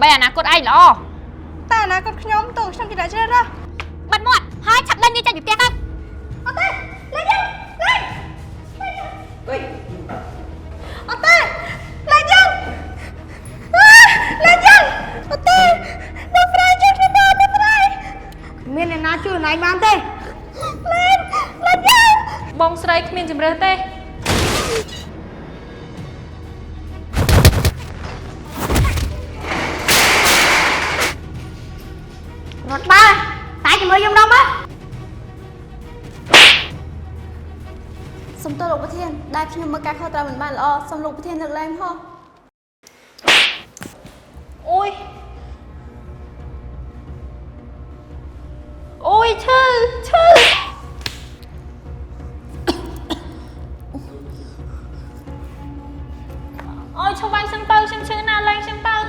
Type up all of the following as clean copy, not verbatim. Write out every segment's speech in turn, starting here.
bay à nè cốt anh lo ta nè con nhóm tôi xong chị đã chơi ra bật muộn hai chặt lên như chạy bị tia không ở đây lên nhau lên ở đây lên nhau lên nhau ở đây nó phải chưa nó phải miền này nó chưa này mang tê lên nhau bong sấy miền chìm rơi tê một ba tại chỉ mới dùng đông á sông tơ lục bát thiên đại khi mà cá khao tàu mình bàn lo sông lục bát thiên được lên không ôi ôi chư ôi cho bay sang tơ xem chữ nào lên xem tơ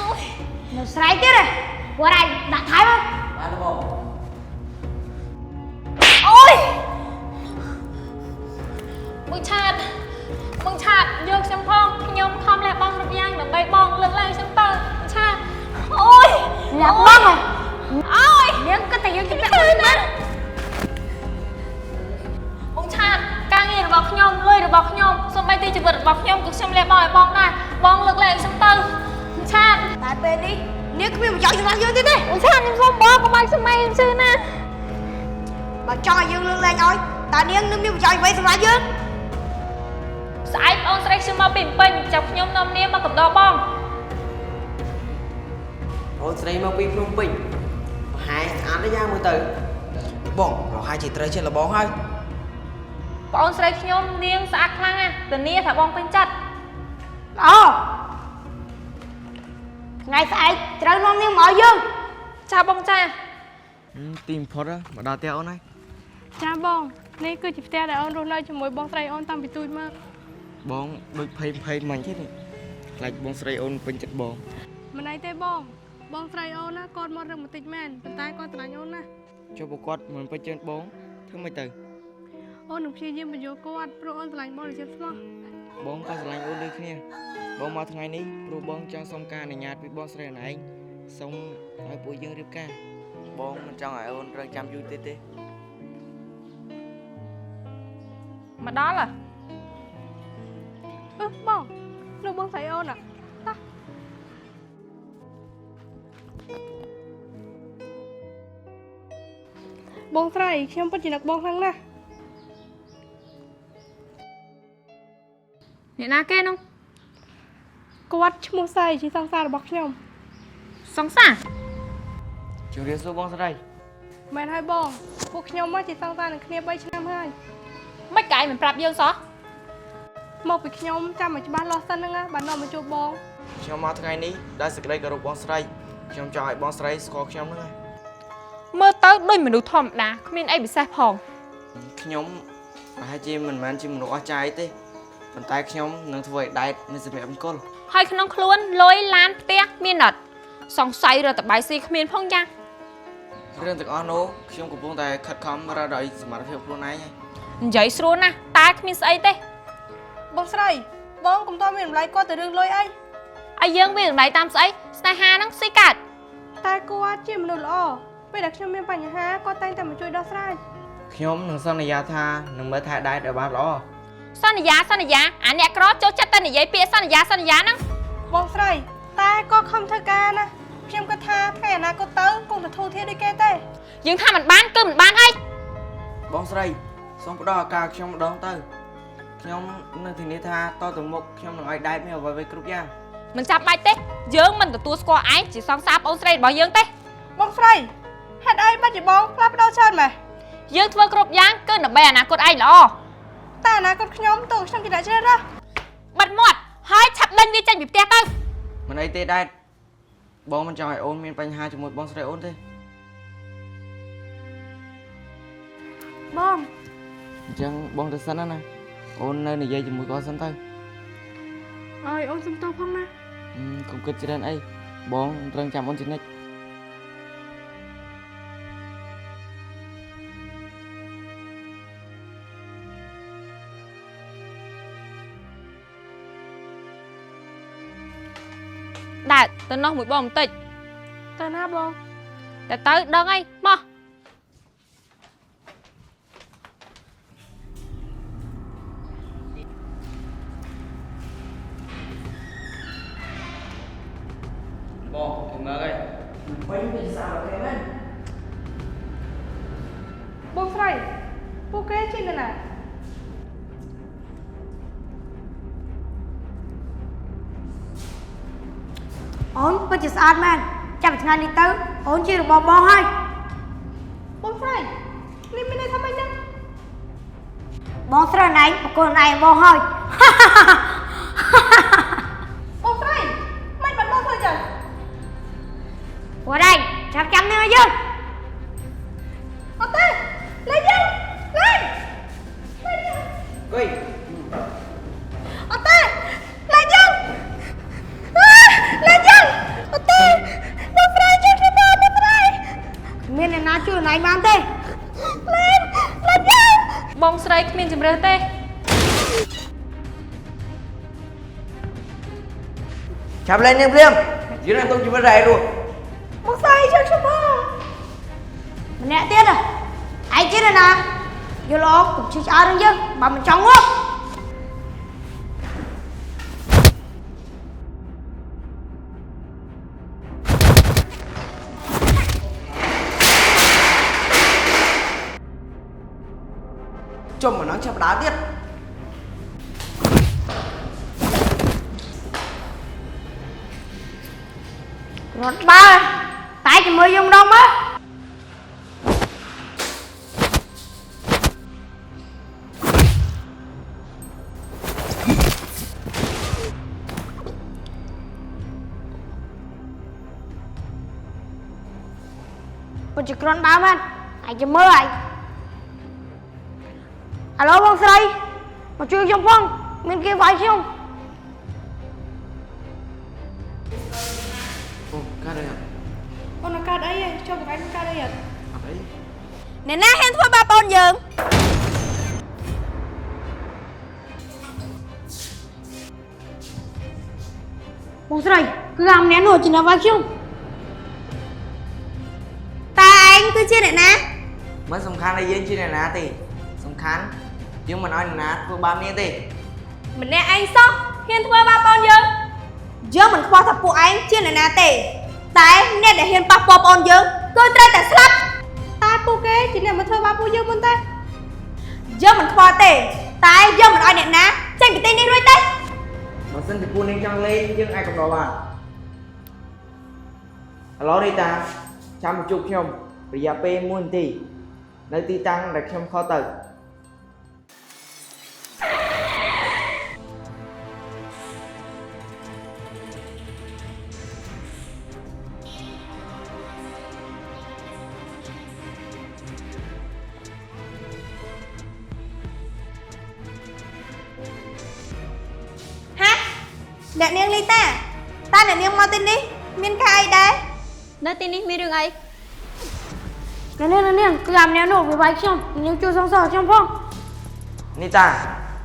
ôi nó sấy chứ này qua đây đặt thái không ôi mừng chạt dược xem phong nhom không lại bong được giang được bay bong lực lên xem tơ chạt ôi là bong rồi ôi miếng cái tay cái cái này nè mừng chạt ca nghe được bọc nhom lơi được bọc nhom xong bay ti chỉ vật bọc nhom cực xem lại bong này bong lực lên xem tơ chạt tại bên đi nếu cái miếng chọn cho bạn dương thế này mừng chạt em xong bong của bạn xem mày em sư nè bà cho dương lưng lên rồi ta niếng nước miếng chọn vậy xong lại dương sải on sải xem mà bìm bềnh chọc nhom nôm nia mà cầm đo bongអូនស្រីមកពីភ្នំពេញប្រហែលស្អាតទេយ៉ាងមើលទៅបងប្រហែលជាត្រូវចិត្តលបងហើយ បងស្រីខ្ញុំនាងស្អាតខ្លាំងណាស់តនីថាបងពេញចិត្ត អូថ្ងៃស្អែកត្រូវនាំនាងមកឲ្យយើង ចាបងចា ទីបំផុតមកដល់ផ្ទះអូនហើយ ចាបងនេះគឺជាផ្ទះដែលអូនរស់នៅជាមួយបងស្រីអូនតាំងពីទូចមក បងដូចភ័យមិញទេនេះខ្លាចបងស្រីអូនពេញចិត្តបង មិនអីទេបងស្រីអូនណាគាត់មករឹងបន្តិចមែនប៉ុន្តែគាត់ស្រឡាញ់អូនណា ចុះបើគាត់មិនពេញចិត្តបងធ្វើម៉េចទៅ អូននឹងព្យាយាមបញ្យល់គាត់ព្រោះអូនស្រឡាញ់បងដូចជាស្មោះ បងក៏ស្រឡាញ់អូនដូចគ្នាបងមកថ្ងៃនេះព្រោះបងចង់សុំការអនុញ្ញាតពីបងស្រីណែឯងសុំឲ្យពួកយើងរៀបការបងមិនចង់ឲ្យអូនរងចាំយូរទេ មកដល់ហ៎ បងលោកបងស្រីអូនតាបងស្រីខ្ញុំពិតជានឹកបងខ្លាំងណាស់ អ្នកណាគេនោះ គាត់ឈ្មោះស្រីជាសង្សាររបស់ខ្ញុំ សង្សារ ជម្រាបសួរបងស្រី មែនហើយបងពួកខ្ញុំមកជាសង្សារនឹងគ្នា3ឆ្នាំហើយ មិនកាយមិនប្រាប់យើងសោះ មកពីខ្ញុំចាំមកច្បាស់លាស់សិនហ្នឹងណាបាននាំមកជួបបង ខ្ញុំមកថ្ងៃនេះដោយសេចក្តីគោរពបងស្រីខ្ញុំចង់ឲ្យបងស្រីស្គាល់ខ្ញុំហ្នឹងហើយ មើលទៅដូចមនុស្សធម្មតាគ្មានអីពិសេសផង ខ្ញុំប្រហែលជាមិនមែនជាមនុស្សអស្ចារ្យទេប៉ុន្តែខ្ញុំនឹងធ្វើឲ្យដែតនៅសម្រាប់អង្គុល ហើយក្នុងខ្លួនលុយឡានផ្ទះមានអត់សង្ស័យរត់តបាយស៊ីគ្មានផងយ៉ាង រឿងទាំងអស់នោះខ្ញុំកំពុងតែខិតខំរកដោយសមត្ថភាពខ្លួនឯងហើយ និយាយស្រួលណាស់តែគ្មានស្អីទេ បងស្រីបងកុំតមានតម្លៃគាត់ទៅរឿងលុយអី ឲ្យយើងមានតម្លៃតាមស្អីស្នេហាហ្នឹងស៊ីកាត់ តែគាត់ជាមនុស្សល្អពេលដែលខ្ញុំមានបញ្ហាគាត់តែងតែមកជួយដោះស្រាយ ខ្ញុំនឹងសន្យាថានឹងមើលថែដែតឲ្យបានល្អ សន្យាអាអ្នកក្រចូលចិត្តតែនិយាយពាក្យសន្យាហ្នឹង បងស្រីតែក៏ខំធ្វើការណាខ្ញុំគាត់ថាថ្ងៃអនាគតទៅគង់តែធូរធារដូចគេទេ យើងថាមិនបានគឺមិនបានហើយ បងស្រីសូមផ្ដល់ឱកាសខ្ញុំម្ដងទៅខ្ញុំនឹងធានាថាតទៅមុខខ្ញុំនឹងឲ្យដែតមានអ្វីៗគ្រប់យ៉ាង មិនចាំបាច់ទេយើងមិនទទួលស្គាល់ឯងជាសង្សារប្អូនស្រីរបស់យើងទេ បងស្រីហេតុអីបាត់ជាបងផ្លាស់ប្ដូរច្រើនម៉េះ យើងធ្វើគ្រប់យ៉ាងគឺដើម្បីអនាគតឯងល្អ តែអនាគតខ្ញុំទៅខ្ញុំជាអ្នកជ្រើសរើស បិទមាត់ហើយឆាប់ដេញវាចេញពីផ្ទះទៅ មិនអីទេដែតបងមិនចង់ឲ្យអូនមានបញ្ហាជាមួយបងស្រីអូនទេ បង អញ្ចឹងបងទៅសិនណាអូននៅនិយាយជាមួយគាត់សិនទៅ អើយអូនសុំទោសផងណា កុំគិតច្រើនអីបងរងចាំអូនជានិច្ច ដើរ ទៅនោះមួយបងបន្តិច ទៅណាបង តែទៅដឹងអីមក បងទៅមើលហើយវិញវាសាប់គេមែន បងស្រីពួកគេជានរណា អូនពិតជាស្អាតមែនចាប់ពីថ្ងៃនេះទៅអូនជារបស់បងហើយ បងស្រីនេះមានន័យថាម៉េចហ្នឹង បងស្រីណៃប្រគល់ណៃបងហើយ បងស្រីមិនបាត់បងធ្វើចឹង ព្រោះđâyចាប់ចាំនេះឲ្យយើង អត់ទេលេងយើងលេង គួយ អត់ទេលេងយើងលេងយើងអត់ទេបងស្រីជួយខ្ញុំបងស្រី មានអ្នកណាជួយណៃបានទេ លេងយើង បងស្រីគ្មានជំរឿទេ ចាប់លេងនេះព្រាមយើងនឹងទុកជីវិតរ៉ៃរួច បងស្រីជួយខ្ញុំបង ម្នាក់ទៀតឯងជាអ្នកណាយល់អកកុំជិះឆ្អើនឹងយើងបើមិនចង់ងក់ ជុំមិននឹងចាប់ដើរទៀត រត់បើតែជាមួយយើងម្ដងមើល ពិតជាគ្រាន់បើមែនឯងចាំមើលឯងអាឡូបងស្រីមកជួយខ្ញុំផងមានគេវាយខ្ញុំ អូកាត់ហើយ បងនឹងកើតអីហ៎ចូលកន្លែងនឹងកើតអីហ៎ អត់អី អ្នកណាហ៊ានធ្វើបាបបងយើង បងស្រីគឺអាម្នាក់នោះជាអ្នកវាយខ្ញុំ តែឯងគឺជាអ្នកណា មិនសំខាន់ថាយើងជាអ្នកណាទេសំខាន់យើងមិនឲ្យអ្នកណាធ្វើបាបនេះទេ ម្នាក់ឯងសោះហ៊ានធ្វើបាបបងយើងយើងមិនខ្វល់ថាពួកឯងជាអ្នកណាទេតែអ្នកដែលហ៊ានប៉ះពាល់បងយើងគឺត្រូវតែស្លាប់ តែពួកគេជាអ្នកមកធ្វើបាបពួកយើងមិនទេ យើងមិនខ្វល់ទេតែយើងមិនឲ្យអ្នកណាចេញពីទីនេះរួចទេ បើសិនជាពួកនេះចង់លេងយើងអាចកំដរបានឥឡូវនេះតាចាំមកជួបខ្ញុំរយៈពេល1នាទីនៅទីតាំងដែលខ្ញុំខុសទៅ ហាអ្នកនាងលីតាតែអ្នកនាងមកទីនេះមានការអីដែរនៅទីនេះមានរឿងអី នាងគឺអាម្នាក់នោះវាវាយខ្ញុំនាងជួយសងសឹកខ្ញុំផង នេះតា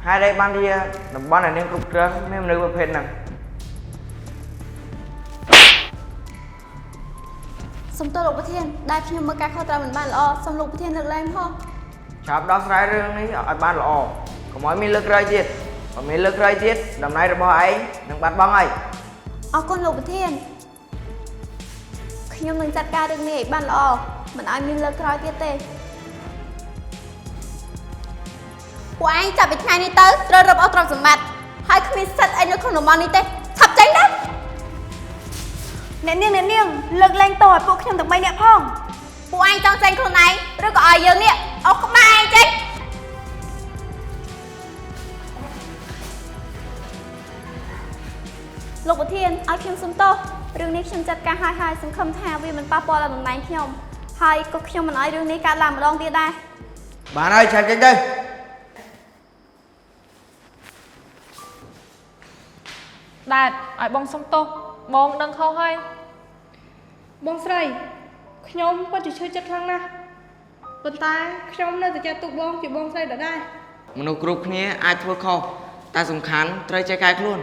ហើយđâyបានជាតំបន់ដែលនាងគ្រប់គ្រងមានមនុស្សប្រភេទហ្នឹង សូមទោសលោកប្រធានដែលខ្ញុំមើលការខុសត្រូវមិនបានល្អសូមលោកប្រធានលើកលែងផង ចាប់ដោះស្រាយរឿងនេះឲ្យបានល្អកុំឲ្យមានលើកក្រោយទៀតបើមានលើកក្រោយទៀតតំណែងរបស់ឯងនឹងបាត់បង់ហើយ អរគុណលោកប្រធានខ្ញុំនឹងចាត់ការរឿងនេះឲ្យបានល្អមិនឲ្យមានលើកក្រោយទៀតទេពួកឯងចាប់ពីថ្ងៃនេះទៅត្រូវរឹបអូសទ្រព្យសម្បត្តិហើយគ្មានសិទ្ធិអីនៅក្នុងតំបន់នេះទេឆាប់ចេញទៅអ្នកនាងលើកលែងទោសឲ្យពួកខ្ញុំទាំង3នាក់ផងពួកឯងចង់ចេញខ្លួនឯងឬក៏ឲ្យយើងនេះអុកក្បាលឯងចេញលោកប្រធានឲ្យខ្ញុំសុំទោសរឿងនេះខ្ញុំចាត់ការហើយសង្ឃឹមថាវាមិនប៉ះពាល់ដល់តំណែងខ្ញុំហើយក៏ខ្ញុំមិនឲ្យរឿងនេះកើតឡើងម្ដងទៀតដែរ បានហើយឆាប់ចេញទៅ ដាតឲ្យបងសុំទោសបងដឹងខុសហើយ បងស្រីខ្ញុំពិតជាឈឺចិត្តខ្លាំងណាស់ប៉ុន្តែខ្ញុំនៅតែចាត់ទុកបងជាបងស្រីដដែល មនុស្សគ្រប់គ្នាអាចធ្វើខុសតែសំខាន់ត្រូវចេះកែខ្លួន